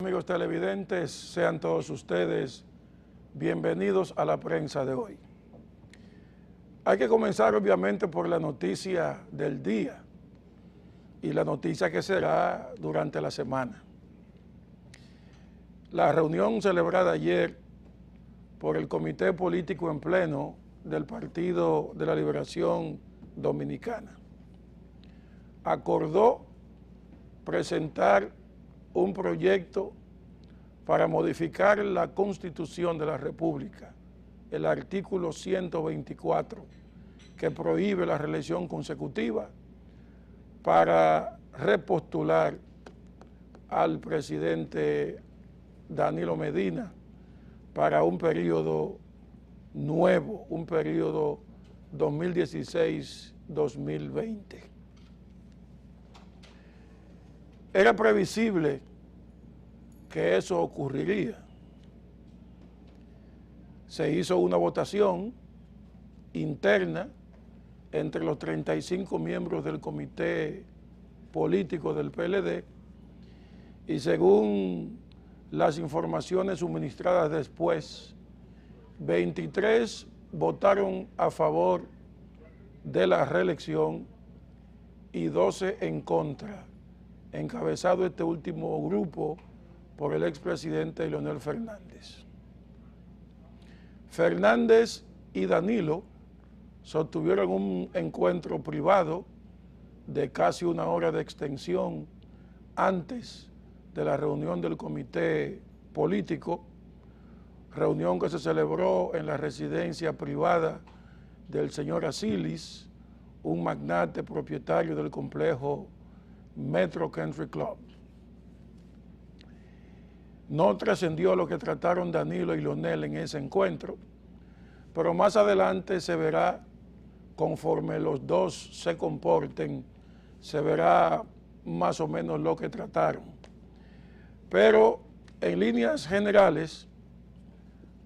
Amigos televidentes, sean todos ustedes bienvenidos a la prensa de hoy. Hay que comenzar obviamente por la noticia del día y la noticia que será durante la semana. La reunión celebrada ayer por el Comité Político en Pleno del Partido de la Liberación Dominicana acordó presentar un proyecto para modificar la Constitución de la República, el artículo 124, que prohíbe la reelección consecutiva, para repostular al presidente Danilo Medina para un periodo nuevo, un periodo 2016-2020. Era previsible que eso ocurriría. Se hizo una votación interna entre los 35 miembros del comité político del PLD y según las informaciones suministradas después, 23 votaron a favor de la reelección y 12 en contra, encabezado este último grupo por el expresidente Leonel Fernández. Fernández y Danilo sostuvieron un encuentro privado de casi una hora de extensión antes de la reunión del comité político, reunión que se celebró en la residencia privada del señor Asilis, un magnate propietario del complejo Metro Country Club. No trascendió lo que trataron Danilo y Leonel en ese encuentro, pero más adelante se verá, conforme los dos se comporten, se verá más o menos lo que trataron. Pero en líneas generales,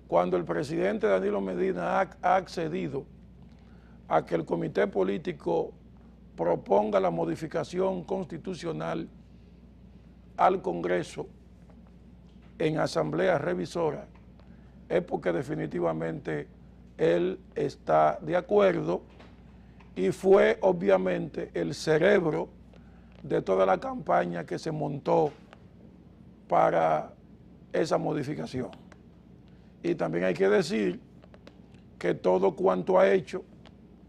cuando el presidente Danilo Medina ha accedido a que el comité político proponga la modificación constitucional al Congreso en asamblea revisora, es porque definitivamente él está de acuerdo y fue obviamente el cerebro de toda la campaña que se montó para esa modificación. Y también hay que decir que todo cuanto ha hecho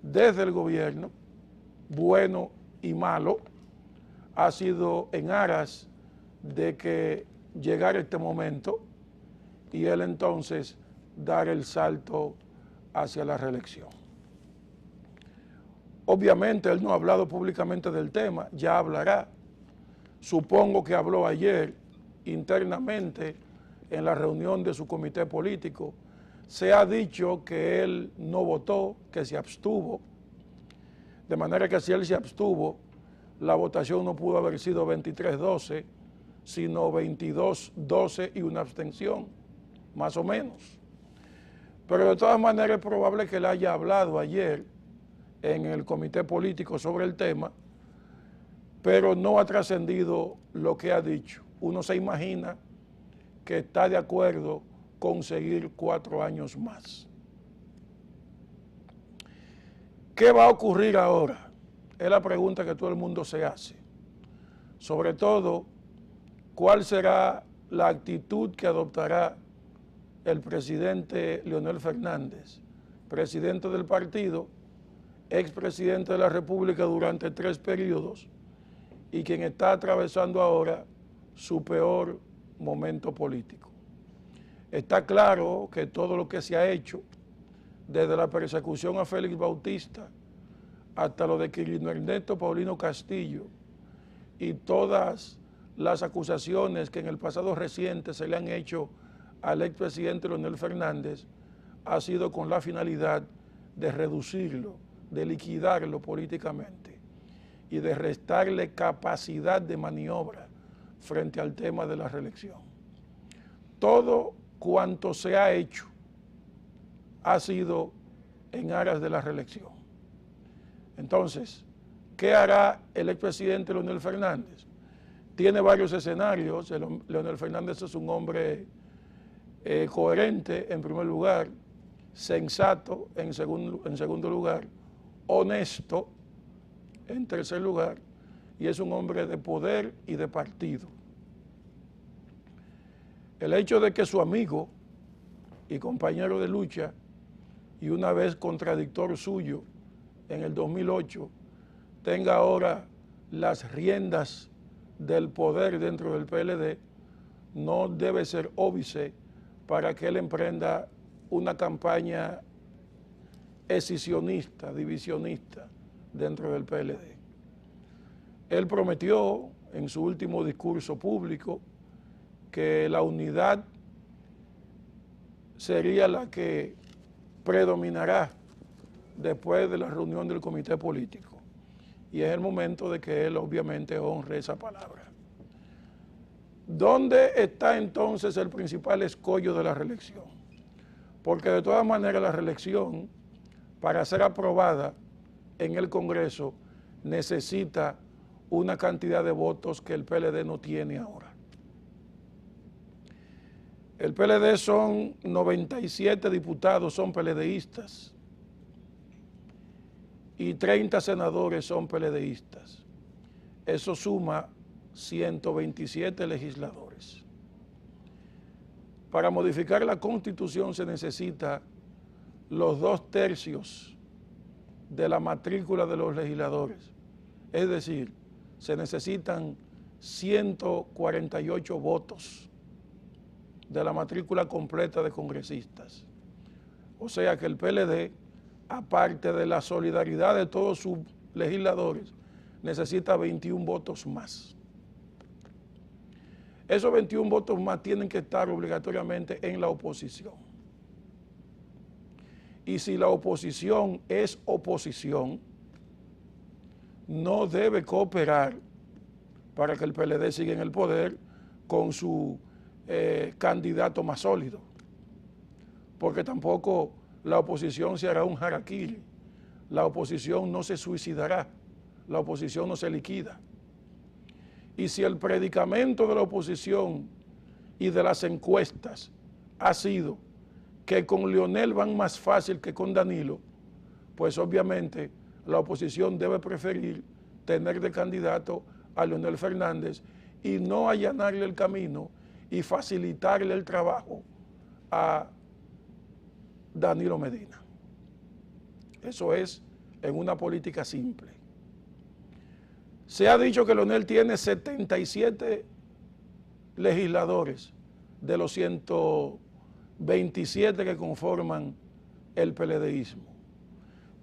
desde el gobierno, bueno y malo, ha sido en aras de que llegara este momento y él entonces dar el salto hacia la reelección. Obviamente él no ha hablado públicamente del tema, ya hablará. Supongo que habló ayer internamente en la reunión de su comité político. Se ha dicho que él no votó, que se abstuvo, de manera que si él se abstuvo, la votación no pudo haber sido 23-12, sino 22-12 y una abstención, más o menos. Pero de todas maneras es probable que él haya hablado ayer en el comité político sobre el tema, pero no ha trascendido lo que ha dicho. Uno se imagina que está de acuerdo con seguir 4 años más. ¿Qué va a ocurrir ahora? Es la pregunta que todo el mundo se hace. Sobre todo, ¿cuál será la actitud que adoptará el presidente Leonel Fernández, presidente del partido, expresidente de la República durante 3 periodos y quien está atravesando ahora su peor momento político? Está claro que todo lo que se ha hecho, desde la persecución a Félix Bautista hasta lo de Quirino Ernesto Paulino Castillo y todas las acusaciones que en el pasado reciente se le han hecho al expresidente Leonel Fernández, ha sido con la finalidad de reducirlo, de liquidarlo políticamente y de restarle capacidad de maniobra frente al tema de la reelección. Todo cuanto se ha hecho ha sido en aras de la reelección. Entonces, ¿qué hará el expresidente Leonel Fernández? tiene varios escenarios. Leonel Fernández es un hombre coherente en primer lugar, sensato en segundo lugar, honesto en tercer lugar, y es un hombre de poder y de partido. El hecho de que su amigo y compañero de lucha, y una vez contradictor suyo en el 2008, tenga ahora las riendas del poder dentro del PLD, no debe ser óbice para que él emprenda una campaña escisionista, divisionista dentro del PLD. Él prometió en su último discurso público que la unidad sería la que predominará después de la reunión del comité político. Y es el momento de que él obviamente honre esa palabra. ¿Dónde está entonces el principal escollo de la reelección? Porque de todas maneras la reelección, para ser aprobada en el Congreso, necesita una cantidad de votos que el PLD no tiene ahora. El PLD son 97 diputados, son PLDistas, y 30 senadores son PLDistas. Eso suma 127 legisladores. Para modificar la Constitución se necesita los 2/3 de la matrícula de los legisladores. Es decir, se necesitan 148 votos de la matrícula completa de congresistas. O sea que el PLD, aparte de la solidaridad de todos sus legisladores, necesita 21 votos más. Esos 21 votos más tienen que estar obligatoriamente en la oposición. Y si la oposición es oposición, no debe cooperar para que el PLD siga en el poder con su candidato más sólido, porque tampoco la oposición se hará un harakiri, la oposición no se suicidará, la oposición no se liquida. Y si el predicamento de la oposición y de las encuestas ha sido que con Leonel van más fácil que con Danilo, pues obviamente la oposición debe preferir tener de candidato a Leonel Fernández y no allanarle el camino y facilitarle el trabajo a Danilo Medina. Eso es en una política simple. Se ha dicho que Leonel tiene 77 legisladores de los 127 que conforman el PLDismo.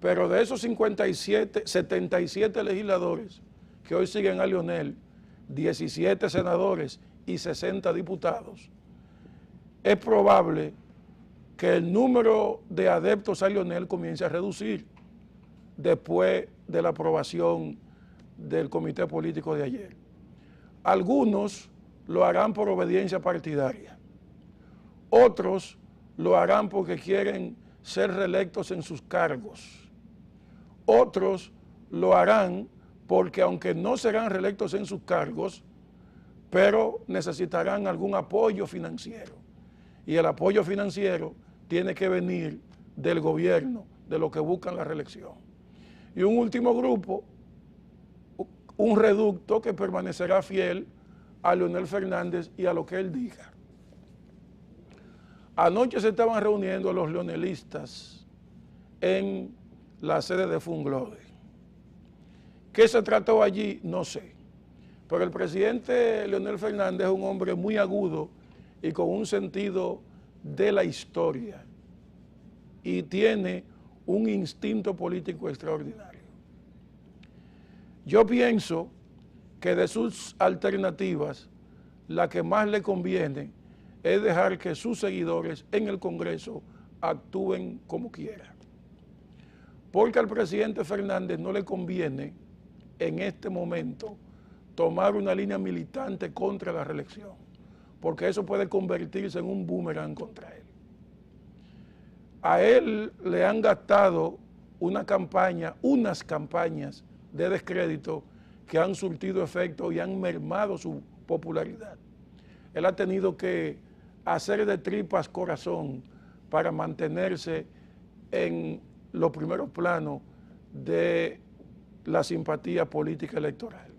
Pero de esos 77 legisladores que hoy siguen a Leonel, 17 senadores y 60 diputados, es probable que el número de adeptos a Leonel comience a reducir después de la aprobación del comité político de ayer. Algunos lo harán por obediencia partidaria, otros lo harán porque quieren ser reelectos en sus cargos, otros lo harán porque aunque no serán reelectos en sus cargos, pero necesitarán algún apoyo financiero. Y el apoyo financiero tiene que venir del gobierno, de los que buscan la reelección. Y un último grupo, un reducto que permanecerá fiel a Leonel Fernández y a lo que él diga. Anoche se estaban reuniendo los leonelistas en la sede de Funglode. ¿Qué se trató allí? No sé. Pero el presidente Leonel Fernández es un hombre muy agudo y con un sentido de la historia. Y tiene un instinto político extraordinario. Yo pienso que de sus alternativas, la que más le conviene es dejar que sus seguidores en el Congreso actúen como quieran. Porque al presidente Fernández no le conviene en este momento tomar una línea militante contra la reelección, porque eso puede convertirse en un boomerang contra él. A él le han gastado unas campañas de descrédito que han surtido efecto y han mermado su popularidad. Él ha tenido que hacer de tripas corazón para mantenerse en los primeros planos de la simpatía política electoral.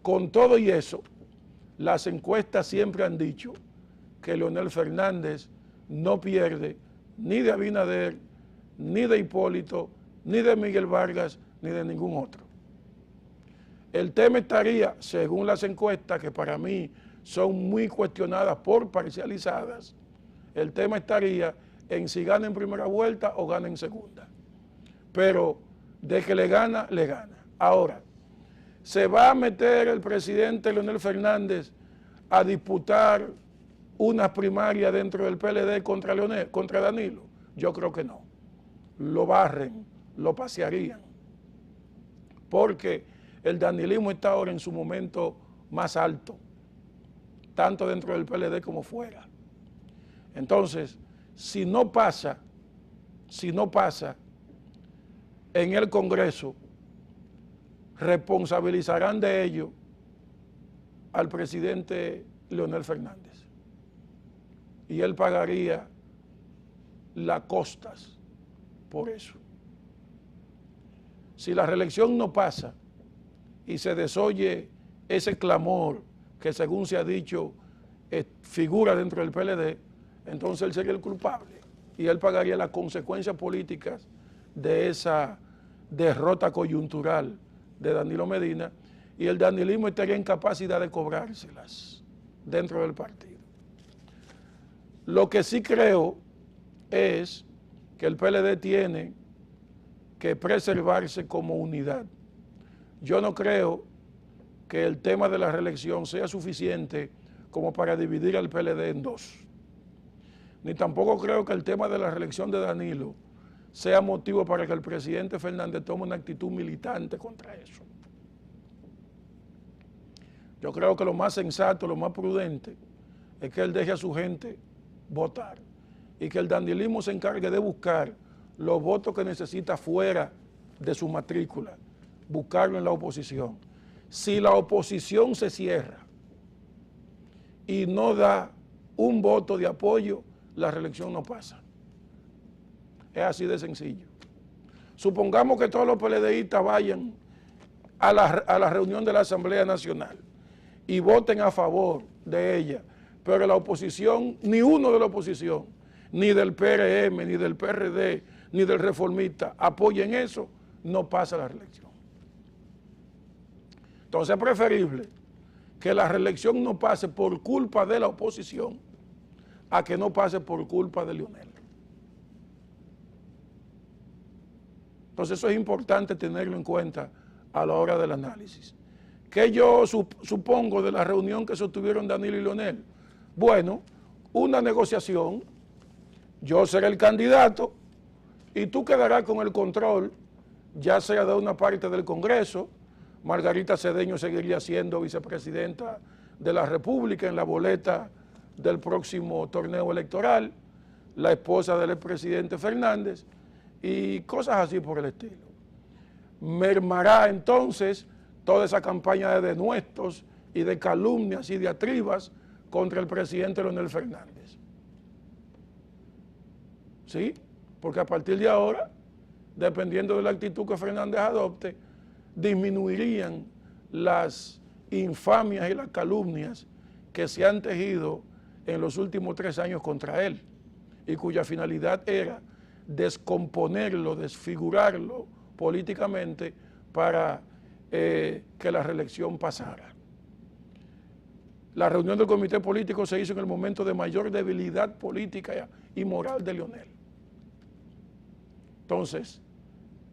Con todo y eso, las encuestas siempre han dicho que Leonel Fernández no pierde ni de Abinader, ni de Hipólito, ni de Miguel Vargas, ni de ningún otro. El tema estaría, según las encuestas, que para mí son muy cuestionadas por parcializadas, el tema estaría en si gana en primera vuelta o gana en segunda. Pero de que le gana, le gana. Ahora, ¿se va a meter el presidente Leonel Fernández a disputar unas primarias dentro del PLD contra Danilo? Yo creo que no. Lo barren, lo pasearían. Porque el danilismo está ahora en su momento más alto, tanto dentro del PLD como fuera. Entonces, si no pasa en el Congreso, responsabilizarán de ello al presidente Leonel Fernández. Y él pagaría las costas por eso. Si la reelección no pasa y se desoye ese clamor que, según se ha dicho, figura dentro del PLD, entonces él sería el culpable y él pagaría las consecuencias políticas de esa derrota coyuntural de Danilo Medina, y el danilismo estaría en capacidad de cobrárselas dentro del partido. Lo que sí creo es que el PLD tiene que preservarse como unidad. Yo no creo que el tema de la reelección sea suficiente como para dividir al PLD en dos. Ni tampoco creo que el tema de la reelección de Danilo sea motivo para que el presidente Fernández tome una actitud militante contra eso. Yo creo que lo más sensato, lo más prudente, es que él deje a su gente votar y que el danilismo se encargue de buscar los votos que necesita fuera de su matrícula, buscarlo en la oposición. Si la oposición se cierra y no da un voto de apoyo, la reelección no pasa. Es así de sencillo. Supongamos que todos los PLDistas vayan a la reunión de la Asamblea Nacional y voten a favor de ella, pero la oposición, ni uno de la oposición, ni del PRM, ni del PRD, ni del Reformista apoyen eso, no pasa la reelección. Entonces es preferible que la reelección no pase por culpa de la oposición a que no pase por culpa de Leonel. Entonces eso es importante tenerlo en cuenta a la hora del análisis. ¿Qué yo supongo de la reunión que sostuvieron Danilo y Leonel? Bueno, una negociación, yo seré el candidato y tú quedarás con el control, ya sea de una parte del Congreso. Margarita Cedeño seguiría siendo vicepresidenta de la República en la boleta del próximo torneo electoral, la esposa del expresidente Fernández y cosas así por el estilo. Mermará entonces toda esa campaña de denuestos y de calumnias y diatribas contra el presidente Leonel Fernández. ¿Sí? Porque a partir de ahora, dependiendo de la actitud que Fernández adopte, disminuirían las infamias y las calumnias que se han tejido en los últimos 3 años contra él y cuya finalidad era descomponerlo, desfigurarlo políticamente para que la reelección pasara. La reunión del comité político se hizo en el momento de mayor debilidad política y moral de Leonel. Entonces,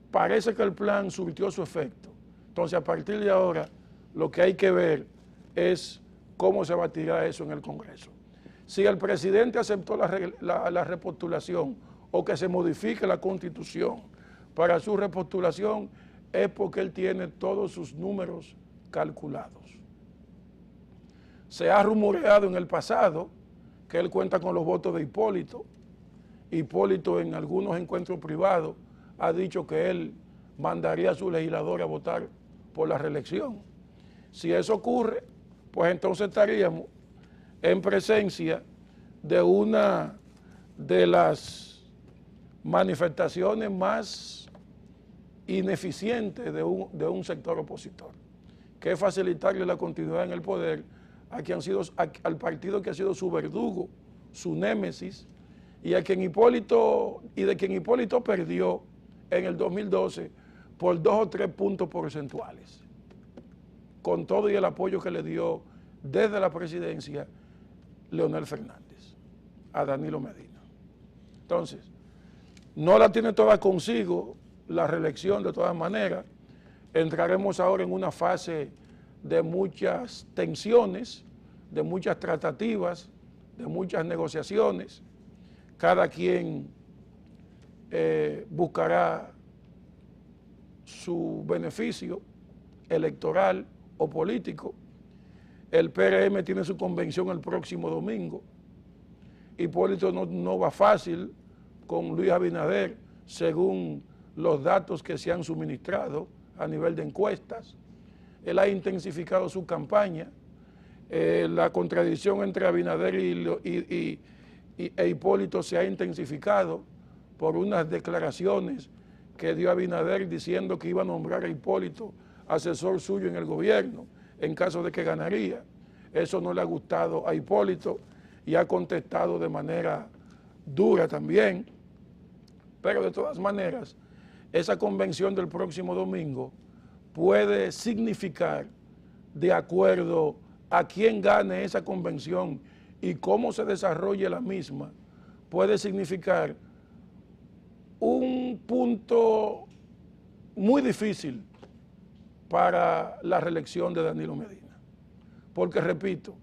parece que el plan surtió su efecto. Entonces, a partir de ahora, lo que hay que ver es cómo se batirá eso en el Congreso. Si el presidente aceptó la repostulación o que se modifique la Constitución para su repostulación, es porque él tiene todos sus números calculados. Se ha rumoreado en el pasado que él cuenta con los votos de Hipólito. Hipólito en algunos encuentros privados ha dicho que él mandaría a sus legisladores a votar por la reelección. Si eso ocurre, pues entonces estaríamos en presencia de una de las manifestaciones más ineficientes de un sector opositor, que es facilitarle la continuidad en el poder al partido que ha sido su verdugo, su némesis, y de quien Hipólito perdió en el 2012 por 2 o 3 puntos porcentuales, con todo y el apoyo que le dio desde la presidencia Leonel Fernández a Danilo Medina. Entonces, no la tiene toda consigo la reelección de todas maneras. Entraremos ahora en una fase de muchas tensiones, de muchas tratativas, de muchas negociaciones. Cada quien buscará su beneficio electoral o político. El PRM tiene su convención el próximo domingo. Hipólito no va fácil con Luis Abinader, según los datos que se han suministrado a nivel de encuestas. Él ha intensificado su campaña. La contradicción entre Abinader e Hipólito se ha intensificado por unas declaraciones que dio Abinader diciendo que iba a nombrar a Hipólito asesor suyo en el gobierno en caso de que ganaría. Eso no le ha gustado a Hipólito y ha contestado de manera dura también. Pero de todas maneras, esa convención del próximo domingo puede significar, de acuerdo a quién gane esa convención y cómo se desarrolle la misma, puede significar un punto muy difícil para la reelección de Danilo Medina. Porque, repito,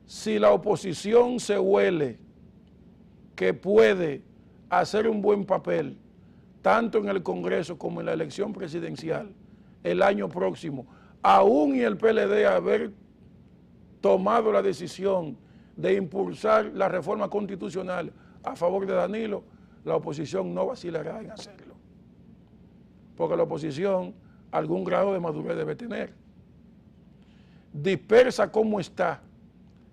si la oposición se huele que puede hacer un buen papel, tanto en el Congreso como en la elección presidencial el año próximo, aún y el PLD haber tomado la decisión de impulsar la reforma constitucional a favor de Danilo, la oposición no vacilará en hacerlo. Porque la oposición algún grado de madurez debe tener. Dispersa como está,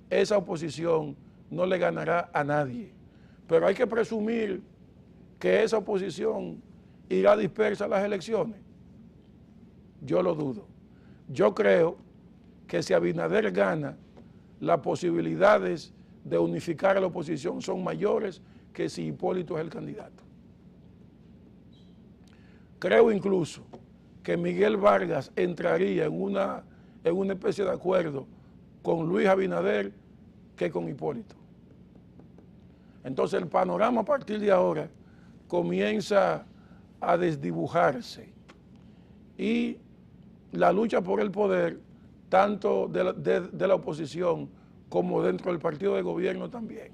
esa oposición no le ganará a nadie. Pero hay que presumir que esa oposición irá dispersa a las elecciones. Yo lo dudo. Yo creo que si Abinader gana, las posibilidades de unificar a la oposición son mayores que si Hipólito es el candidato. Creo incluso que Miguel Vargas entraría en una especie de acuerdo con Luis Abinader que con Hipólito. Entonces el panorama a partir de ahora comienza a desdibujarse y la lucha por el poder, tanto de la oposición como dentro del partido de gobierno también.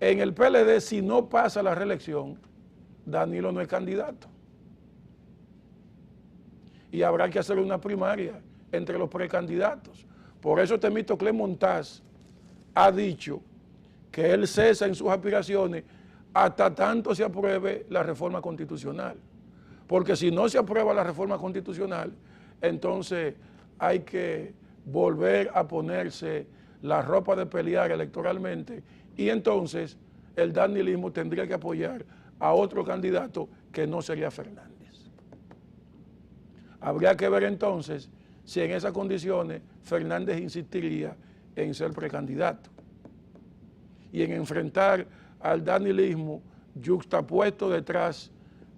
En el PLD, si no pasa la reelección, Danilo no es candidato. Y habrá que hacer una primaria entre los precandidatos. Por eso Temístocles Montaz ha dicho que él cesa en sus aspiraciones hasta tanto se apruebe la reforma constitucional. Porque si no se aprueba la reforma constitucional, entonces hay que volver a ponerse la ropa de pelear electoralmente y entonces el danilismo tendría que apoyar a otro candidato que no sería Fernández. Habría que ver entonces si en esas condiciones Fernández insistiría en ser precandidato y en enfrentar al danilismo yuxtapuesto detrás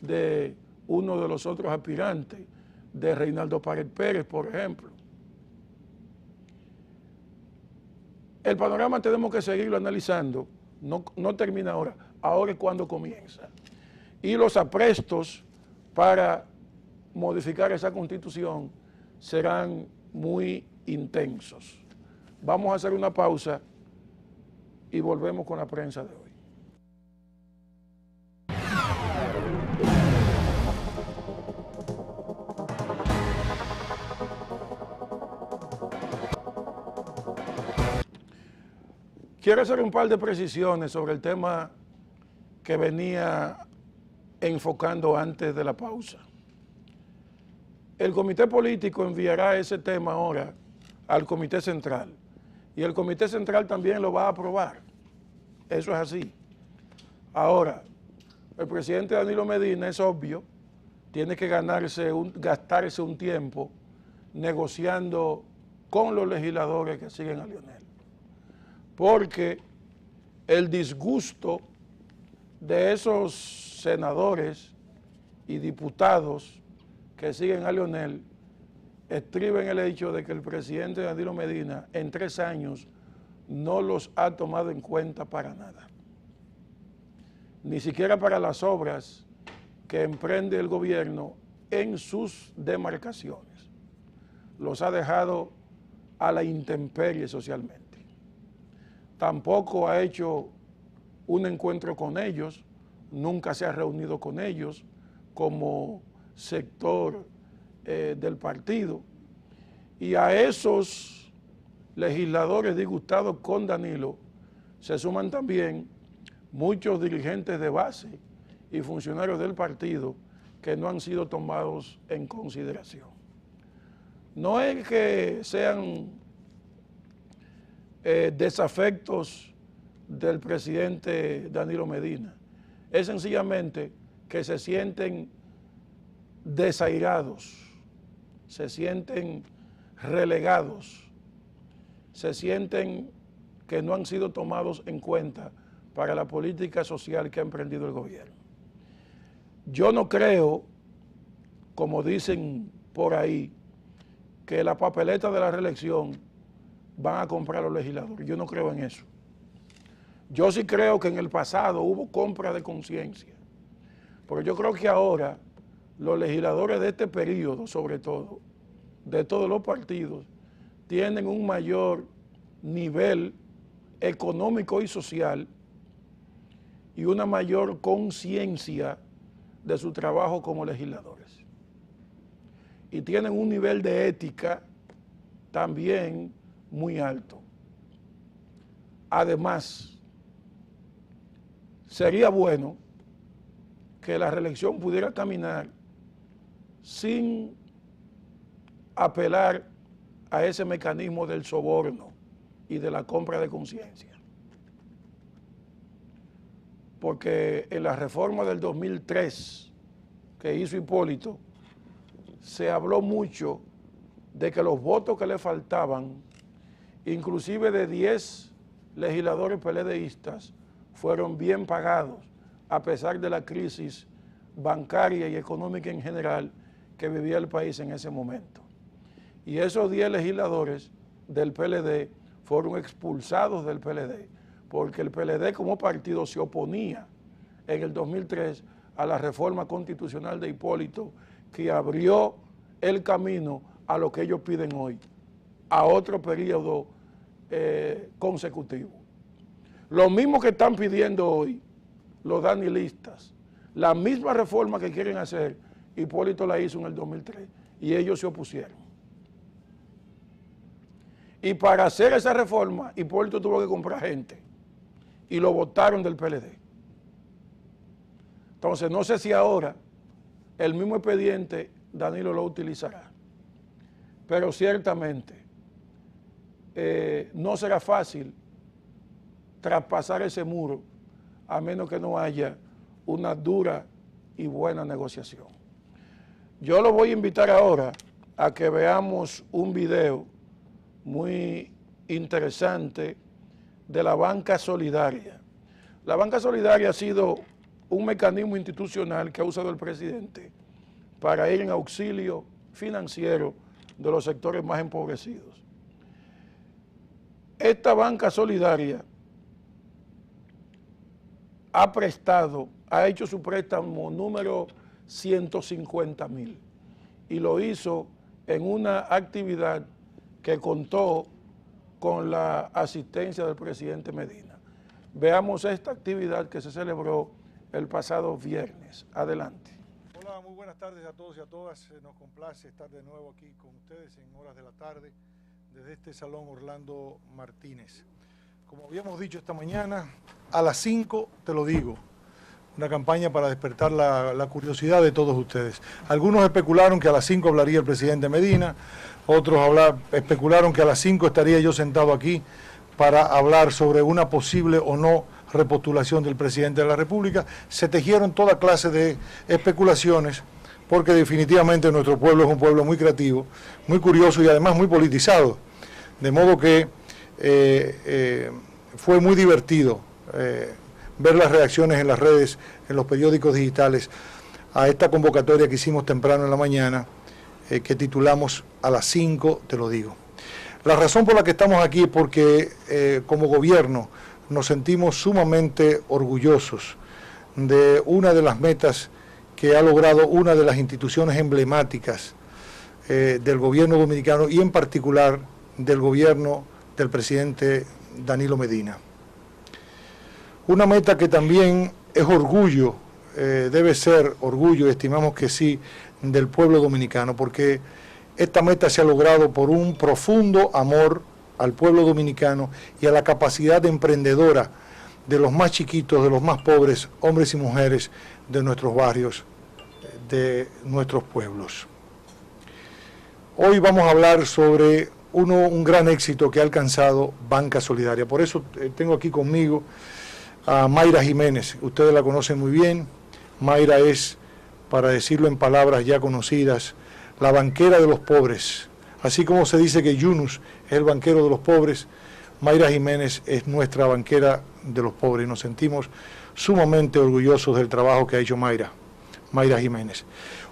de uno de los otros aspirantes, de Reinaldo Pared Pérez, por ejemplo. El panorama tenemos que seguirlo analizando, no termina ahora, ahora es cuando comienza. Y los aprestos para modificar esa constitución serán muy intensos. Vamos a hacer una pausa y volvemos con la prensa de hoy. Quiero hacer un par de precisiones sobre el tema que venía enfocando antes de la pausa. el comité político enviará ese tema ahora al comité central y el comité central también lo va a aprobar. Eso es así. Ahora, el presidente Danilo Medina, es obvio, tiene que gastarse un tiempo negociando con los legisladores que siguen a Leonel. Porque el disgusto de esos senadores y diputados que siguen a Leonel estriba en el hecho de que el presidente Danilo Medina en 3 años no los ha tomado en cuenta para nada. Ni siquiera para las obras que emprende el gobierno en sus demarcaciones. Los ha dejado a la intemperie socialmente. Tampoco ha hecho un encuentro con ellos, nunca se ha reunido con ellos como sector del partido. Y a esos legisladores disgustados con Danilo se suman también muchos dirigentes de base y funcionarios del partido que no han sido tomados en consideración. No es que sean desafectos del presidente Danilo Medina, es sencillamente que se sienten desairados, se sienten relegados, se sienten que no han sido tomados en cuenta para la política social que ha emprendido el gobierno. Yo no creo, como dicen por ahí, que la papeleta de la reelección van a comprar los legisladores. Yo no creo en eso. Yo sí creo que en el pasado hubo compra de conciencia, porque yo creo que ahora los legisladores de este periodo, sobre todo, de todos los partidos, tienen un mayor nivel económico y social y una mayor conciencia de su trabajo como legisladores. Y tienen un nivel de ética también muy alto. Además, sería bueno que la reelección pudiera caminar sin apelar a ese mecanismo del soborno y de la compra de conciencia. Porque en la reforma del 2003 que hizo Hipólito, se habló mucho de que los votos que le faltaban, inclusive de 10 legisladores PLDistas, fueron bien pagados, a pesar de la crisis bancaria y económica en general que vivía el país en ese momento. Y esos 10 legisladores del PLD fueron expulsados del PLD, porque el PLD como partido se oponía en el 2003 a la reforma constitucional de Hipólito, que abrió el camino a lo que ellos piden hoy, a otro periodo consecutivo. Lo mismo que están pidiendo hoy los danilistas, la misma reforma que quieren hacer, Hipólito la hizo en el 2003 y ellos se opusieron. Y para hacer esa reforma, Hipólito tuvo que comprar gente y lo votaron del PLD. Entonces, no sé si ahora el mismo expediente Danilo lo utilizará, pero ciertamente no será fácil traspasar ese muro a menos que no haya una dura y buena negociación. Yo lo voy a invitar ahora a que veamos un video muy interesante de la banca solidaria. La banca solidaria ha sido un mecanismo institucional que ha usado el presidente para ir en auxilio financiero de los sectores más empobrecidos. Esta banca solidaria ha hecho su préstamo número 150,000 y lo hizo en una actividad que contó con la asistencia del presidente Medina. Veamos esta actividad que se celebró el pasado viernes. Adelante. Hola, muy buenas tardes a todos y a todas. Nos complace estar de nuevo aquí con ustedes en horas de la tarde desde este Salón Orlando Martínez. Como habíamos dicho esta mañana, a las 5 te lo digo, una campaña para despertar la curiosidad de todos ustedes. Algunos especularon que a las 5 hablaría el presidente Medina, otros especularon que a las 5 estaría yo sentado aquí para hablar sobre una posible o no repostulación del presidente de la República. Se tejieron toda clase de especulaciones, porque definitivamente nuestro pueblo es un pueblo muy creativo, muy curioso y además muy politizado. De modo que fue muy divertido ver las reacciones en las redes, en los periódicos digitales, a esta convocatoria que hicimos temprano en la mañana, que titulamos A las 5 te lo digo. La razón por la que estamos aquí es porque como gobierno nos sentimos sumamente orgullosos de una de las metas que ha logrado una de las instituciones emblemáticas del gobierno dominicano y en particular del gobierno del presidente Danilo Medina. Una meta que también es orgullo, debe ser orgullo, estimamos que sí, del pueblo dominicano, porque esta meta se ha logrado por un profundo amor al pueblo dominicano y a la capacidad emprendedora de los más chiquitos, de los más pobres, hombres y mujeres de nuestros barrios, de nuestros pueblos. Hoy vamos a hablar sobre un gran éxito que ha alcanzado Banca Solidaria. Por eso tengo aquí conmigo a Mayra Jiménez. Ustedes la conocen muy bien. Mayra es, para decirlo en palabras ya conocidas, la banquera de los pobres. Así como se dice que Yunus es el banquero de los pobres, Mayra Jiménez es nuestra banquera de los pobres. Nos sentimos sumamente orgullosos del trabajo que ha hecho Mayra Jiménez.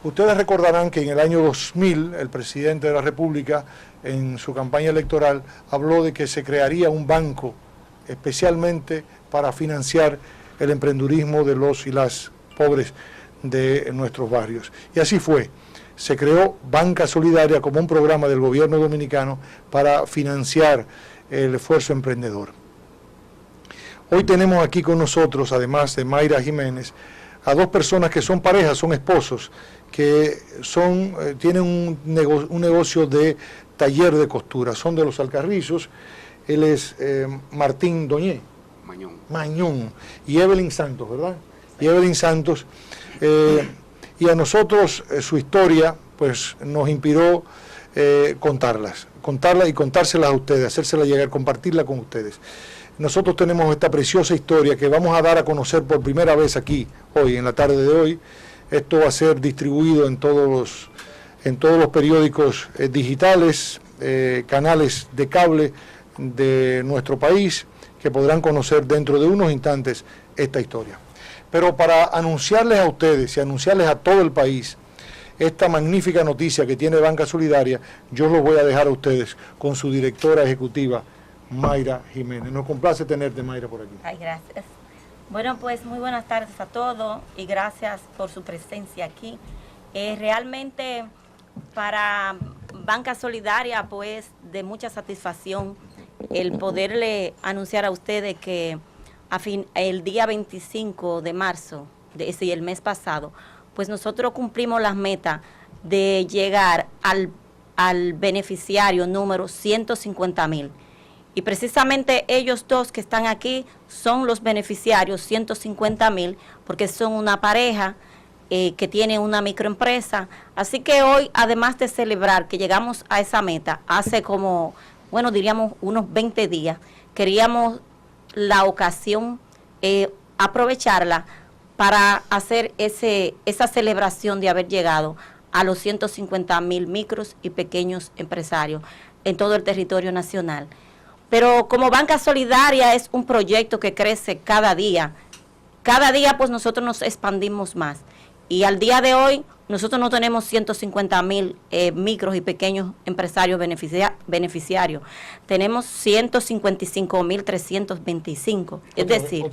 Ustedes recordarán que en el año 2000 el presidente de la República, en su campaña electoral, habló de que se crearía un banco especialmente para financiar el emprendurismo de los y las pobres de nuestros barrios. Y así fue. Se creó Banca Solidaria como un programa del gobierno dominicano para financiar el esfuerzo emprendedor. Hoy tenemos aquí con nosotros, además de Mayra Jiménez, a dos personas que son parejas, son esposos, que tienen un negocio de taller de costura, son de los Alcarrizos. Él es Martín Doñé. Mañón. Y Evelyn Santos, ¿verdad? Sí. Y Evelyn Santos. Y a nosotros su historia pues nos inspiró contarla y contárselas a ustedes, hacérselas llegar, compartirla con ustedes. Nosotros tenemos esta preciosa historia que vamos a dar a conocer por primera vez aquí, hoy, en la tarde de hoy. Esto va a ser distribuido en todos los periódicos digitales, canales de cable de nuestro país, que podrán conocer dentro de unos instantes esta historia. Pero para anunciarles a ustedes y anunciarles a todo el país esta magnífica noticia que tiene Banca Solidaria, yo los voy a dejar a ustedes con su directora ejecutiva, Mayra Jiménez. Nos complace tenerte, Mayra, por aquí. Ay, gracias. Bueno, pues muy buenas tardes a todos y gracias por su presencia aquí. Realmente para Banca Solidaria, pues de mucha satisfacción el poderle anunciar a ustedes que el día 25 de marzo, el mes pasado, pues nosotros cumplimos las metas de llegar al beneficiario número 150,000. Y precisamente ellos dos que están aquí son los beneficiarios 150,000, porque son una pareja que tiene una microempresa. Así que hoy, además de celebrar que llegamos a esa meta, hace como, bueno, diríamos unos 20 días, queríamos la ocasión, aprovecharla para hacer esa celebración de haber llegado a los 150,000 micros y pequeños empresarios en todo el territorio nacional. Pero como Banca Solidaria es un proyecto que crece cada día pues nosotros nos expandimos más. Y al día de hoy nosotros no tenemos 150,000 micros y pequeños empresarios beneficiarios. Tenemos 155,325. Es decir,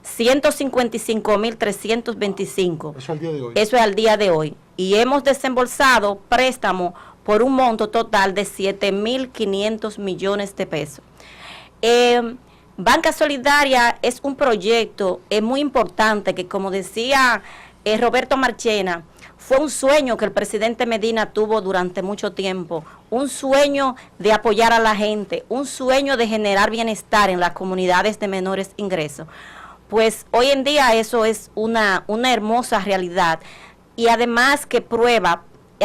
155,325. Eso al día de hoy. Eso es al día de hoy. Y hemos desembolsado préstamos por un monto total de 7,500 millones de pesos. Banca Solidaria es un proyecto muy importante que, como decía Roberto Marchena, fue un sueño que el presidente Medina tuvo durante mucho tiempo, un sueño de apoyar a la gente, un sueño de generar bienestar en las comunidades de menores ingresos. pues hoy en día eso es una hermosa realidad. Y además que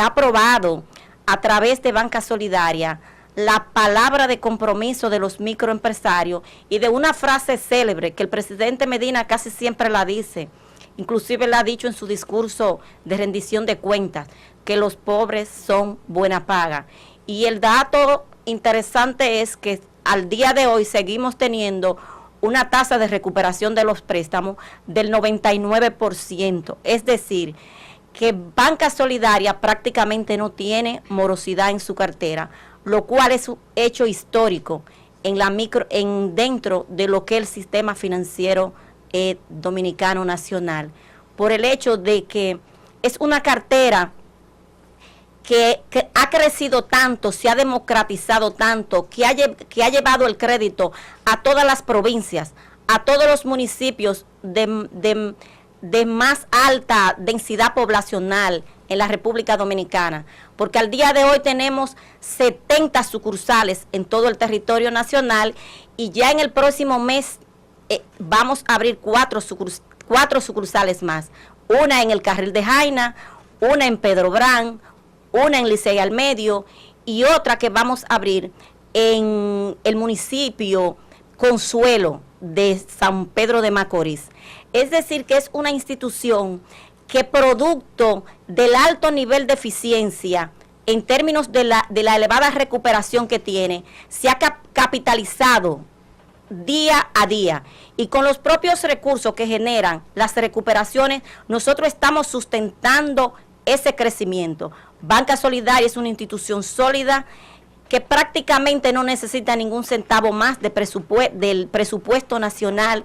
ha probado a través de Banca Solidaria la palabra de compromiso de los microempresarios y de una frase célebre que el presidente Medina casi siempre la dice, inclusive la ha dicho en su discurso de rendición de cuentas, que los pobres son buena paga. Y el dato interesante es que al día de hoy seguimos teniendo una tasa de recuperación de los préstamos del 99%, es decir, que Banca Solidaria prácticamente no tiene morosidad en su cartera, lo cual es un hecho histórico dentro de lo que es el sistema financiero dominicano nacional, por el hecho de que es una cartera que ha crecido tanto, se ha democratizado tanto, que ha llevado el crédito a todas las provincias, a todos los municipios de más alta densidad poblacional en la República Dominicana, porque al día de hoy tenemos 70 sucursales en todo el territorio nacional y ya en el próximo mes vamos a abrir cuatro sucursales más, una en el Carril de Jaina, una en Pedro Brán, una en Licey al Medio y otra que vamos a abrir en el municipio Consuelo de San Pedro de Macorís. Es decir, que es una institución que producto del alto nivel de eficiencia en términos de la elevada recuperación que tiene, se ha capitalizado día a día y con los propios recursos que generan las recuperaciones, nosotros estamos sustentando ese crecimiento. Banca Solidaria es una institución sólida que prácticamente no necesita ningún centavo más del presupuesto nacional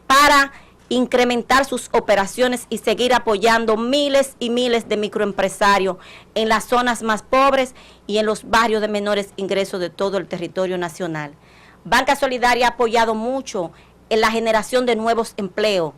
para incrementar sus operaciones y seguir apoyando miles y miles de microempresarios en las zonas más pobres y en los barrios de menores ingresos de todo el territorio nacional. Banca Solidaria ha apoyado mucho en la generación de nuevos empleos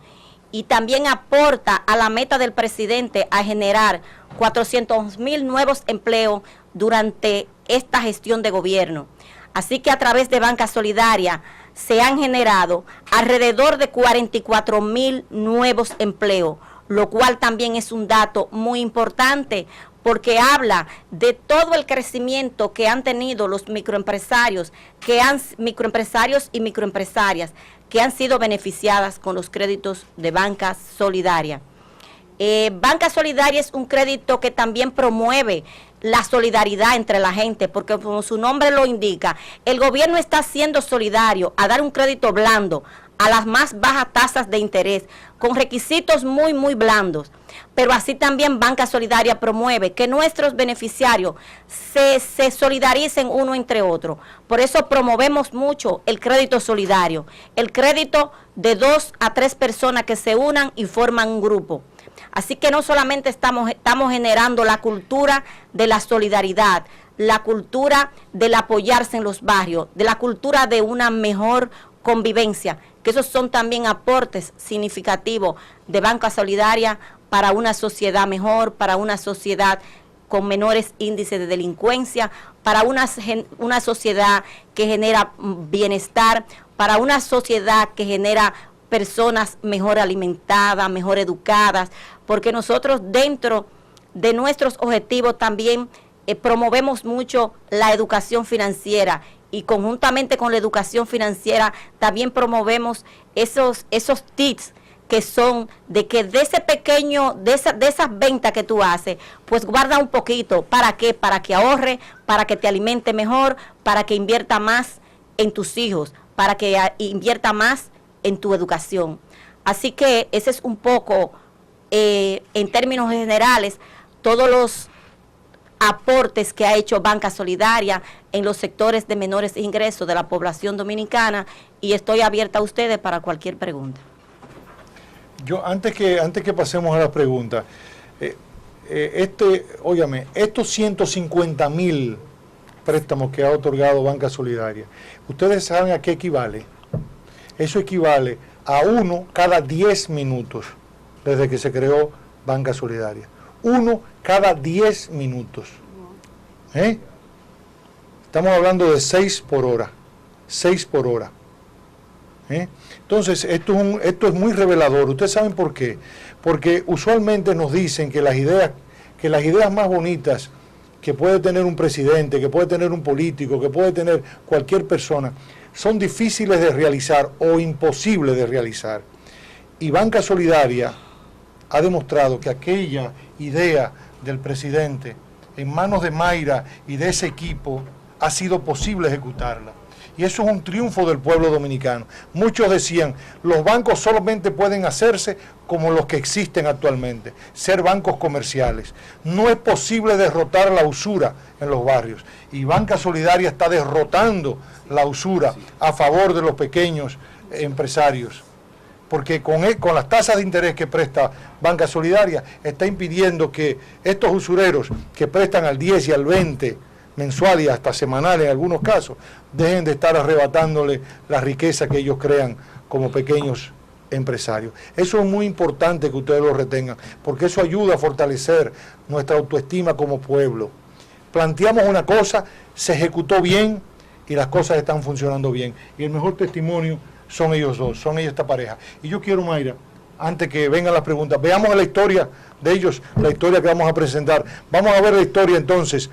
y también aporta a la meta del presidente a generar 400,000 nuevos empleos durante esta gestión de gobierno. Así que a través de Banca Solidaria se han generado alrededor de 44,000 nuevos empleos, lo cual también es un dato muy importante porque habla de todo el crecimiento que han tenido los microempresarios y microempresarias que han sido beneficiadas con los créditos de Banca Solidaria. Banca Solidaria es un crédito que también promueve la solidaridad entre la gente, porque como su nombre lo indica, el gobierno está siendo solidario a dar un crédito blando a las más bajas tasas de interés, con requisitos muy, muy blandos. Pero así también Banca Solidaria promueve que nuestros beneficiarios se solidaricen uno entre otros. Por eso promovemos mucho el crédito solidario, el crédito de 2 a 3 personas que se unan y forman un grupo. Así que no solamente estamos generando la cultura de la solidaridad, la cultura del apoyarse en los barrios, de la cultura de una mejor convivencia, que esos son también aportes significativos de Banca Solidaria para una sociedad mejor, para una sociedad con menores índices de delincuencia, para una sociedad que genera bienestar, para una sociedad que genera personas mejor alimentadas, mejor educadas, porque nosotros dentro de nuestros objetivos también promovemos mucho la educación financiera y conjuntamente con la educación financiera también promovemos esos tips que son de que de ese pequeño, de esas ventas que tú haces, pues guarda un poquito. ¿Para qué? Para que ahorre, para que te alimente mejor, para que invierta más en tus hijos, para que invierta más en tu educación. Así que ese es un poco, en términos generales, todos los aportes que ha hecho Banca Solidaria en los sectores de menores ingresos de la población dominicana, y estoy abierta a ustedes para cualquier pregunta. Yo, antes que pasemos a la pregunta, óigame, estos 150,000 préstamos que ha otorgado Banca Solidaria, ¿ustedes saben a qué equivale? Eso equivale a 1 cada 10 minutos desde que se creó Banca Solidaria. 1 cada 10 minutos. Estamos hablando de 6 por hora. 6 por hora. Entonces, esto es muy revelador. ¿Ustedes saben por qué? Porque usualmente nos dicen que las ideas más bonitas que puede tener un presidente, que puede tener un político, que puede tener cualquier persona, son difíciles de realizar o imposibles de realizar. Y Banca Solidaria ha demostrado que aquella idea del presidente en manos de Mayra y de ese equipo ha sido posible ejecutarla. Y eso es un triunfo del pueblo dominicano. Muchos decían, los bancos solamente pueden hacerse como los que existen actualmente, ser bancos comerciales. No es posible derrotar la usura en los barrios. Y Banca Solidaria está derrotando la usura a favor de los pequeños empresarios. Porque con las tasas de interés que presta Banca Solidaria, está impidiendo que estos usureros que prestan al 10 y al 20 mensual y hasta semanal en algunos casos, dejen de estar arrebatándole la riqueza que ellos crean como pequeños empresarios. Eso es muy importante que ustedes lo retengan, porque eso ayuda a fortalecer nuestra autoestima como pueblo. Planteamos una cosa, se ejecutó bien y las cosas están funcionando bien. Y el mejor testimonio son ellos dos, son ellos esta pareja. Y yo quiero, Mayra, antes que vengan las preguntas, veamos la historia de ellos, la historia que vamos a presentar. Vamos a ver la historia entonces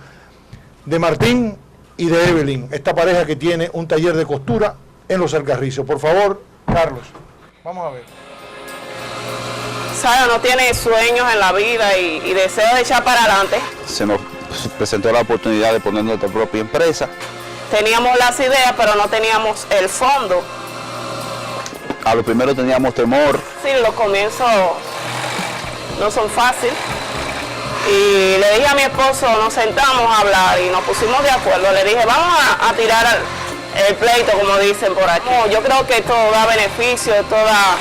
de Martín y de Evelyn, esta pareja que tiene un taller de costura en Los Alcarrizos. Por favor, Carlos, vamos a ver. Sara no tiene sueños en la vida y deseo de echar para adelante. Se nos presentó la oportunidad de poner nuestra propia empresa. Teníamos las ideas, pero no teníamos el fondo. A lo primero teníamos temor. Sí, los comienzos no son fáciles. Y le dije a mi esposo, nos sentamos a hablar y nos pusimos de acuerdo. Le dije, vamos a tirar el pleito, como dicen por aquí. Yo creo que esto da beneficio, esto da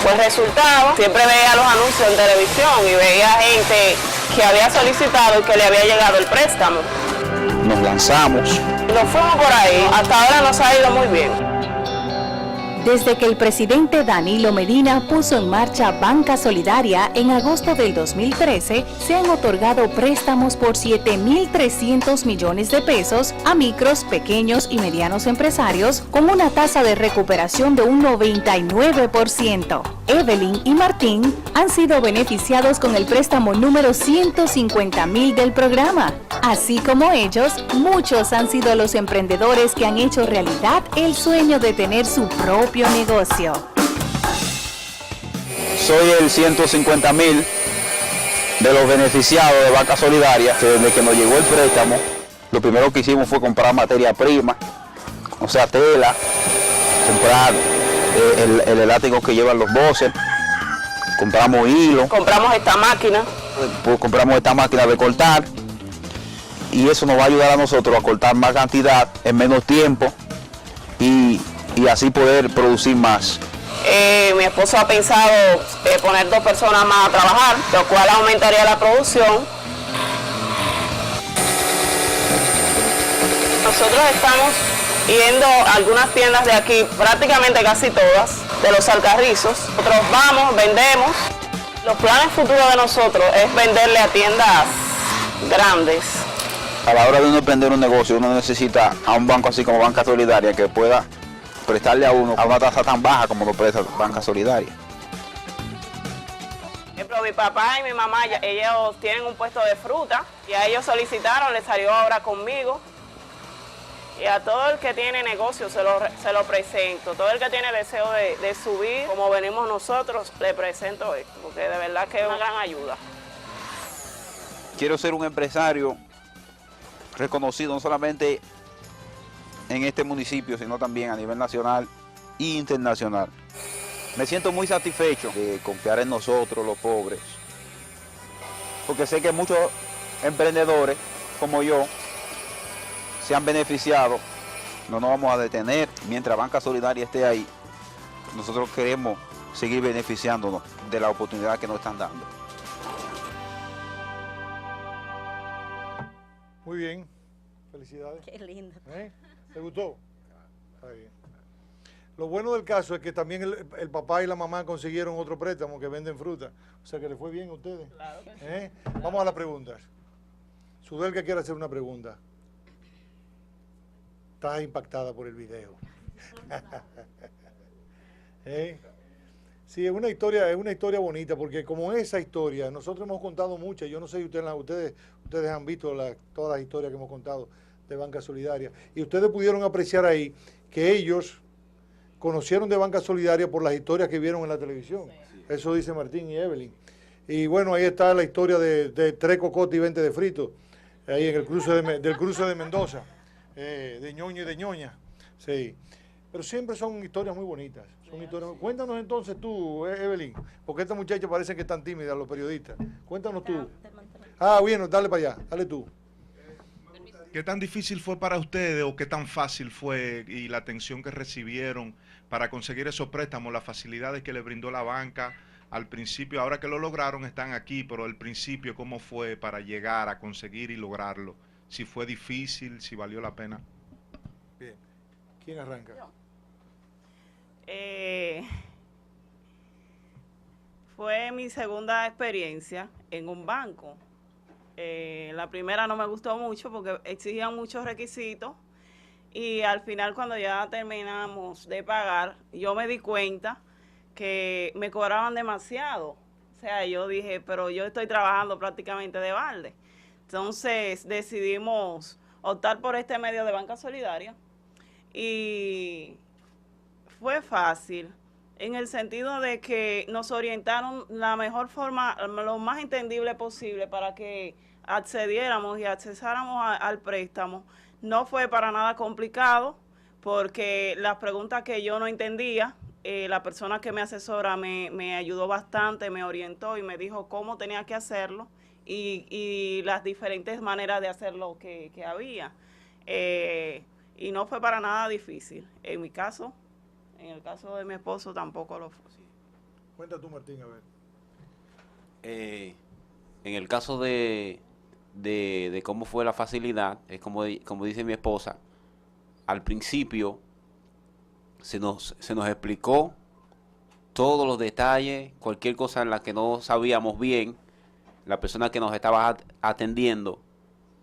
buen resultado. Siempre veía los anuncios en televisión y veía gente que había solicitado y que le había llegado el préstamo. Nos lanzamos. Nos fuimos por ahí. Hasta ahora nos ha ido muy bien. Desde que el presidente Danilo Medina puso en marcha Banca Solidaria en agosto del 2013, se han otorgado préstamos por 7.300 millones de pesos a micros, pequeños y medianos empresarios con una tasa de recuperación de un 99%. Evelyn y Martín han sido beneficiados con el préstamo número 150.000 del programa. Así como ellos, muchos han sido los emprendedores que han hecho realidad el sueño de tener su propio negocio. Soy el 150.000 de los beneficiados de Banca Solidaria. Desde que nos llegó el préstamo, lo primero que hicimos fue comprar materia prima, o sea, tela, comprar el elástico que llevan los bosses, compramos hilo. Compramos esta máquina. Pues compramos esta máquina de cortar y eso nos va a ayudar a nosotros a cortar más cantidad en menos tiempo y así poder producir más. Mi esposo ha pensado poner 2 personas más a trabajar, lo cual aumentaría la producción. Nosotros estamos yendo a algunas tiendas de aquí, prácticamente casi todas, de Los Alcarrizos. Nosotros vamos, vendemos. Los planes futuros de nosotros es venderle a tiendas grandes. A la hora de uno emprender un negocio, uno necesita a un banco así como Banca Solidaria que pueda prestarle a uno a una tasa tan baja como lo presta Banca Solidaria. Por ejemplo, mi papá y mi mamá, ellos tienen un puesto de fruta y a ellos solicitaron, les salió ahora conmigo. Y a todo el que tiene negocio se lo presento, todo el que tiene deseo de subir, como venimos nosotros, le presento esto, porque de verdad que es una gran ayuda. Quiero ser un empresario reconocido no solamente en este municipio, sino también a nivel nacional e internacional. Me siento muy satisfecho de confiar en nosotros, los pobres, porque sé que muchos emprendedores como yo se han beneficiado. No nos vamos a detener mientras Banca Solidaria esté ahí. Nosotros queremos seguir beneficiándonos de la oportunidad que nos están dando. Muy bien, felicidades. Qué lindo. ¿Te gustó? Está bien. Lo bueno del caso es que también el papá y la mamá consiguieron otro préstamo que venden fruta. O sea que le fue bien a ustedes. Claro que sí. Vamos a las preguntas. Sudelka quiere hacer una pregunta. Estás impactada por el video. Sí, es una historia bonita, porque como esa historia, nosotros hemos contado muchas, yo no sé si ustedes han visto todas las historias que hemos contado de Banca Solidaria, y ustedes pudieron apreciar ahí que ellos conocieron de Banca Solidaria por las historias que vieron en la televisión. Sí. Eso dice Martín y Evelyn. Y bueno, ahí está la historia de 3 cocotes y 20 de frito, ahí en el del cruce de Mendoza, de ñoño y de ñoña. Sí. Pero siempre son historias muy bonitas. Cuéntanos entonces tú, Evelyn, porque esta muchacha parece que están tímidas los periodistas. Cuéntanos tú. Bueno, dale para allá, dale tú. ¿Qué tan difícil fue para ustedes o qué tan fácil fue y la atención que recibieron para conseguir esos préstamos, las facilidades que les brindó la banca al principio? Ahora que lo lograron están aquí, pero al principio, ¿cómo fue para llegar a conseguir y lograrlo? Si fue difícil, si valió la pena. Bien. ¿Quién arranca? Fue mi segunda experiencia en un banco. La primera no me gustó mucho porque exigían muchos requisitos y al final cuando ya terminamos de pagar, yo me di cuenta que me cobraban demasiado. O sea, yo dije, pero yo estoy trabajando prácticamente de balde. Entonces decidimos optar por este medio de Banca Solidaria y fue fácil en el sentido de que nos orientaron la mejor forma, lo más entendible posible para que accediéramos y accesáramos al préstamo. No fue para nada complicado porque las preguntas que yo no entendía, la persona que me asesora me ayudó bastante, me orientó y me dijo cómo tenía que hacerlo y las diferentes maneras de hacerlo que había. Y no fue para nada difícil. En mi caso, en el caso de mi esposo tampoco lo fue. Cuenta tú, Martín, a ver. En el caso de cómo fue la facilidad, es como dice mi esposa, al principio se nos explicó todos los detalles, cualquier cosa en la que no sabíamos bien, la persona que nos estaba atendiendo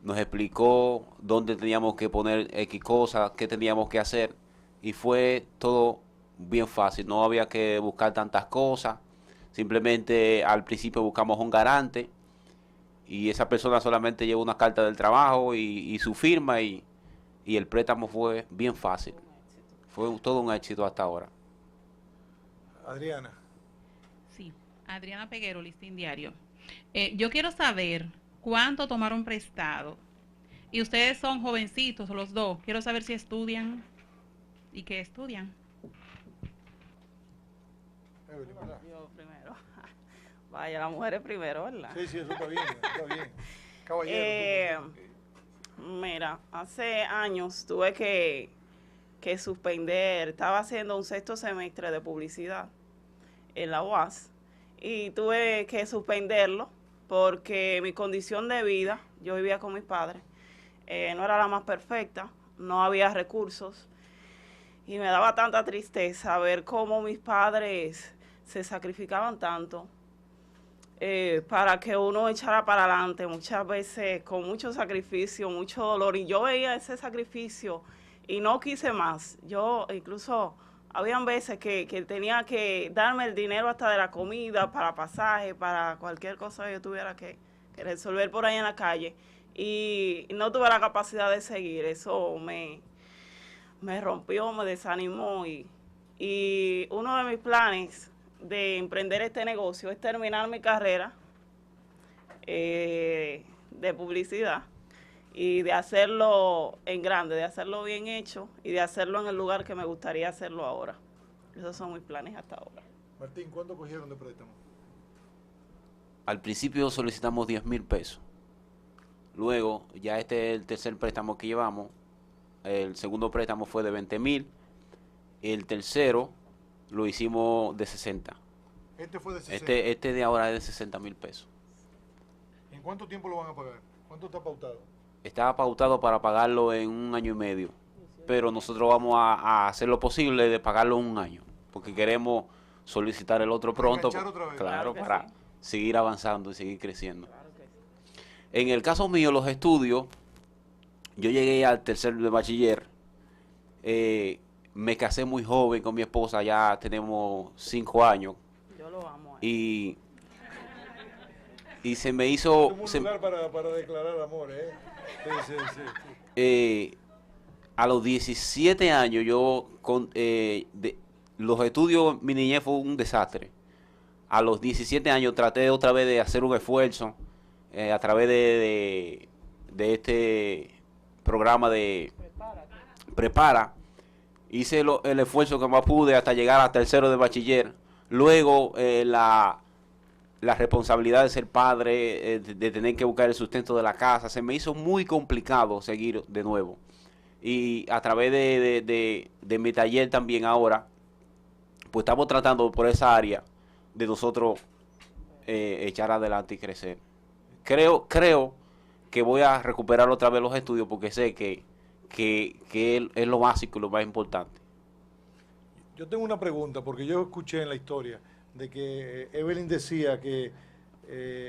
nos explicó dónde teníamos que poner X cosas, qué teníamos que hacer, y fue todo bien fácil, no había que buscar tantas cosas, simplemente al principio buscamos un garante, y esa persona solamente llevó una carta del trabajo y su firma, y el préstamo fue bien fácil. Fue todo un éxito hasta ahora. Adriana. Sí, Adriana Peguero, Listín Diario. Yo quiero saber cuánto tomaron prestado. Y ustedes son jovencitos, los dos. Quiero saber si estudian y qué estudian. Yo primero. Vaya, las mujeres primero, ¿verdad? Sí, eso está bien, está bien. Caballero. Mira, hace años tuve que suspender, estaba haciendo un 6º semestre de publicidad en la UAS y tuve que suspenderlo porque mi condición de vida, yo vivía con mis padres, no era la más perfecta, no había recursos y me daba tanta tristeza ver cómo mis padres se sacrificaban tanto para que uno echara para adelante, muchas veces con mucho sacrificio, mucho dolor, y yo veía ese sacrificio y no quise más. Yo incluso, habían veces que tenía que darme el dinero hasta de la comida, para pasaje, para cualquier cosa que yo tuviera que resolver por ahí en la calle, y no tuve la capacidad de seguir. Eso me rompió, me desanimó, y uno de mis planes de emprender este negocio es terminar mi carrera de publicidad y de hacerlo en grande, de hacerlo bien hecho y de hacerlo en el lugar que me gustaría hacerlo ahora. Esos son mis planes hasta ahora. Martín, ¿cuánto cogieron de préstamo? Al principio solicitamos 10,000 pesos. Luego, ya este es el tercer préstamo que llevamos. El segundo préstamo fue de 20,000. El tercero lo hicimos de 60. Este fue de 60. Este de ahora es de 60,000 pesos. ¿En cuánto tiempo lo van a pagar? ¿Cuánto está pautado? Estaba pautado para pagarlo en 1 año y medio, pero nosotros vamos a hacer lo posible de pagarlo en 1 año, porque queremos solicitar el otro pronto, otra vez. claro, para seguir avanzando y seguir creciendo. En el caso mío, los estudios, yo llegué al tercer de bachiller, me casé muy joven con mi esposa, ya tenemos 5 años. Yo lo amo. Y se me hizo... Un lugar para declarar amor, ¿eh? Sí. A los 17 años los estudios, mi niñez fue un desastre. A los 17 años traté otra vez de hacer un esfuerzo a través de este programa de Prepara. Hice el esfuerzo que más pude hasta llegar a tercero de bachiller. Luego la responsabilidad de ser padre, de tener que buscar el sustento de la casa, se me hizo muy complicado seguir de nuevo. Y a través de mi taller también ahora, pues estamos tratando por esa área de nosotros echar adelante y crecer. Creo que voy a recuperar otra vez los estudios porque sé que es lo básico y lo más importante. Yo tengo una pregunta, porque yo escuché en la historia de que Evelyn decía que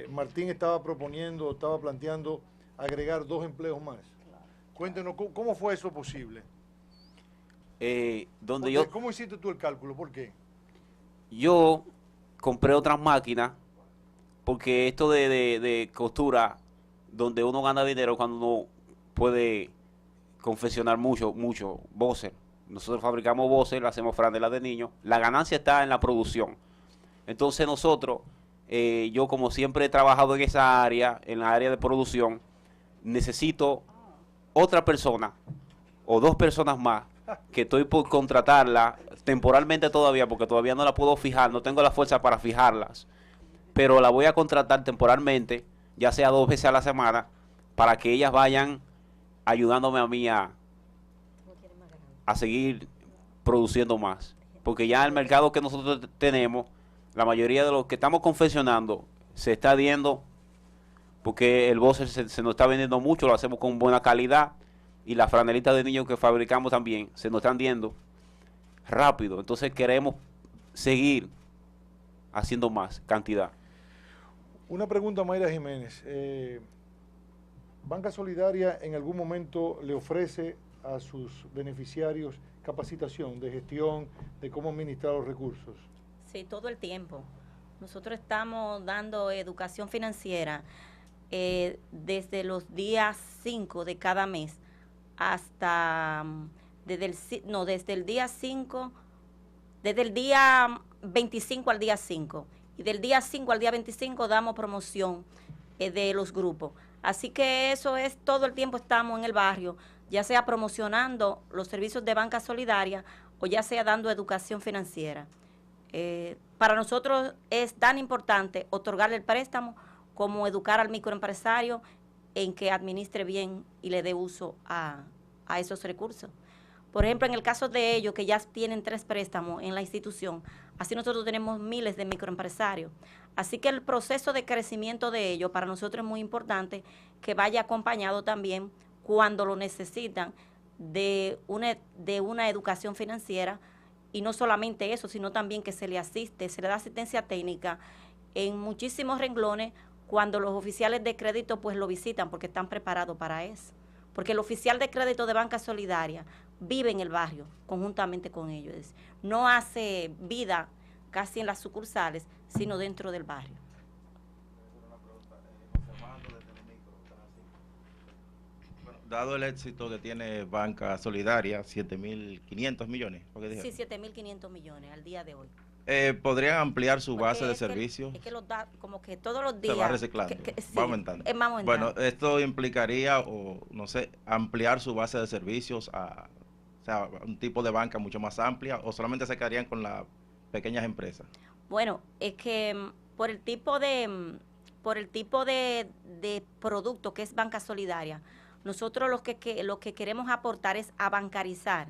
Martín estaba planteando agregar 2 empleos más. Cuéntenos, ¿cómo fue eso posible? ¿Cómo hiciste tú el cálculo? ¿Por qué? Yo compré otras máquinas porque esto de costura, donde uno gana dinero cuando uno puede confeccionar mucho boxer. Nosotros fabricamos boxer, hacemos franelas de niños. La ganancia está en la producción. Entonces nosotros, yo como siempre he trabajado en esa área, en la área de producción, necesito otra persona o 2 personas más que estoy por contratarla temporalmente todavía, porque todavía no la puedo fijar, no tengo la fuerza para fijarlas, pero la voy a contratar temporalmente, ya sea 2 veces a la semana, para que ellas vayan ayudándome a mí a seguir produciendo más, porque ya el mercado que nosotros tenemos, la mayoría de los que estamos confeccionando se está viendo, porque el boxer se nos está vendiendo mucho, lo hacemos con buena calidad, y las franelitas de niños que fabricamos también se nos están viendo rápido. Entonces queremos seguir haciendo más cantidad. Una pregunta, Mayra Jiménez. ¿Banca Solidaria en algún momento le ofrece a sus beneficiarios capacitación de gestión, de cómo administrar los recursos? Sí, todo el tiempo. Nosotros estamos dando educación financiera desde los días 5 de cada mes hasta desde el día 5, desde el día 25 al día 5. Y del día 5 al día 25 damos promoción de los grupos. Así que eso es, todo el tiempo estamos en el barrio, ya sea promocionando los servicios de Banca Solidaria o ya sea dando educación financiera. Para nosotros es tan importante otorgarle el préstamo como educar al microempresario en que administre bien y le dé uso a esos recursos. Por ejemplo, en el caso de ellos que ya tienen 3 préstamos en la institución, así nosotros tenemos miles de microempresarios. Así que el proceso de crecimiento de ellos para nosotros es muy importante que vaya acompañado también cuando lo necesitan de una educación financiera, y no solamente eso, sino también que se le asiste, se le da asistencia técnica en muchísimos renglones cuando los oficiales de crédito pues lo visitan porque están preparados para eso. Porque el oficial de crédito de Banca Solidaria vive en el barrio conjuntamente con ellos. No hace vida casi en las sucursales, sino dentro del barrio. Dado el éxito que tiene Banca Solidaria, 7.500 millones. Sí, 7.500 millones al día de hoy. ¿Podrían ampliar su Porque base de es servicios? Es que los da, como que todos los días... Se va reciclando, sí, va aumentando. Va aumentando. Bueno, esto implicaría, o no sé, ampliar su base de servicios a un tipo de banca mucho más amplia, o solamente se quedarían con las pequeñas empresas. Bueno, es que por el tipo de producto que es Banca Solidaria, nosotros lo que queremos aportar es a bancarizar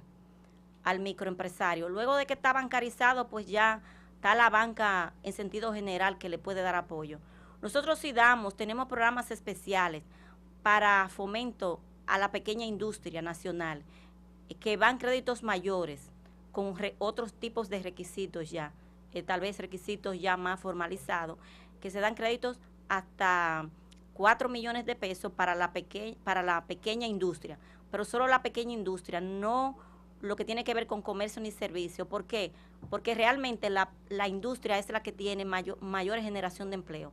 al microempresario. Luego de que está bancarizado, pues ya está la banca en sentido general que le puede dar apoyo. Nosotros sí tenemos programas especiales para fomento a la pequeña industria nacional, que van créditos mayores con otros tipos de requisitos ya, tal vez requisitos ya más formalizados, que se dan créditos hasta 4 millones de pesos para la pequeña industria, pero solo la pequeña industria, no lo que tiene que ver con comercio ni servicio. ¿Por qué? Porque realmente la industria es la que tiene mayor generación de empleo.